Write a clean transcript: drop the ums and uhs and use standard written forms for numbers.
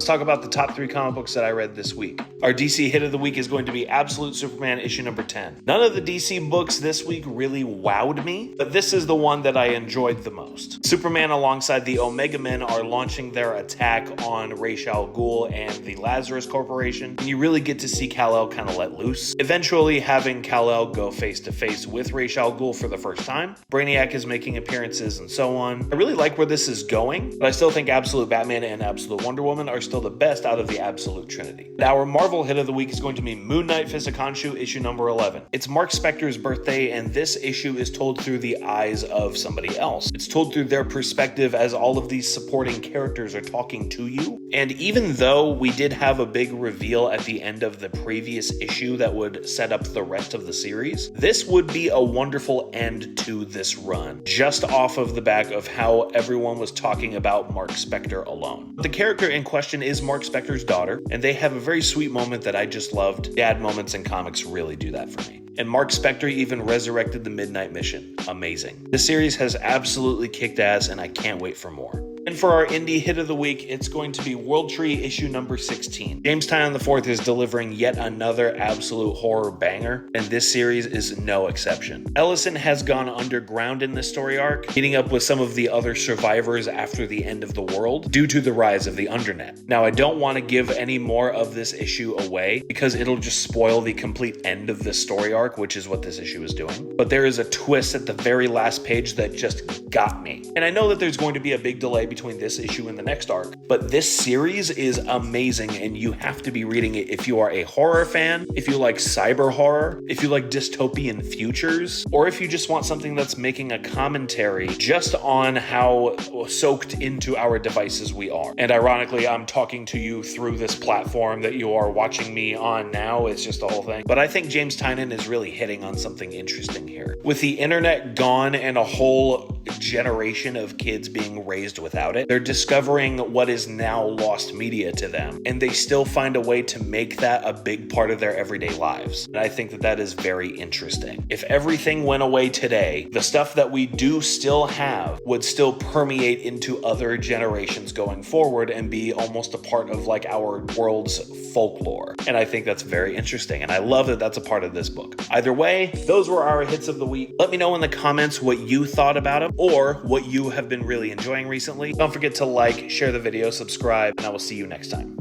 let's talk about the top 3 comic books that I read this week. Our DC hit of the week is going to be Absolute Superman issue number 10. None of the DC books this week really wowed me, but this is the one that I enjoyed the most. Superman alongside the Omega Men are launching their attack on Ra's al Ghul and the Lazarus Corporation, and you really get to see Kal-El kind of let loose. Eventually having Kal-El go face to face with Ra's al Ghul for the first time. Brainiac is making appearances and so on. I really like where this is going, but I still think Absolute Batman and Absolute Wonder Woman are still the best out of the Absolute Trinity. Our Marvel hit of the week is going to be Moon Knight Fist of Khonshu issue number 11. It's Mark Spector's birthday, and this issue is told through the eyes of somebody else. It's told through their perspective as all of these supporting characters are talking to you. And even though we did have a big reveal at the end of the previous issue that would set up the rest of the series, this would be a wonderful end to this run, just off of the back of how everyone was talking about Mark Spector alone. The character in question is Mark Spector's daughter, and they have a very sweet moment that I just loved. Dad moments in comics really do that for me. And Mark Spector even resurrected the Midnight Mission. Amazing. The series has absolutely kicked ass, and I can't wait for more. And for our indie hit of the week, it's going to be World Tree issue number 16. James Tynion IV is delivering yet another absolute horror banger, and this series is no exception. Ellison has gone underground in this story arc, meeting up with some of the other survivors after the end of the world due to the rise of the Undernet. Now, I don't want to give any more of this issue away because it'll just spoil the complete end of this story arc, which is what this issue is doing. But there is a twist at the very last page that just got me. And I know that there's going to be a big delay between this issue and the next arc, but this series is amazing and you have to be reading it if you are a horror fan, if you like cyber horror, if you like dystopian futures, or if you just want something that's making a commentary just on how soaked into our devices we are. And ironically, I'm talking to you through this platform that you are watching me on now. It's just the whole thing. But I think James Tynion is really hitting on something interesting here. With the internet gone and a whole generation of kids being raised without it, they're discovering what is now lost media to them, and they still find a way to make that a big part of their everyday lives. And I think that that is very interesting. If everything went away today, the stuff that we do still have would still permeate into other generations going forward and be almost a part of like our world's folklore. And I think that's very interesting, and I love that that's a part of this book. Either way, those were our hits of the week. Let me know in the comments what you thought about them or what you have been really enjoying recently. Don't forget to like, share the video, subscribe, and I will see you next time.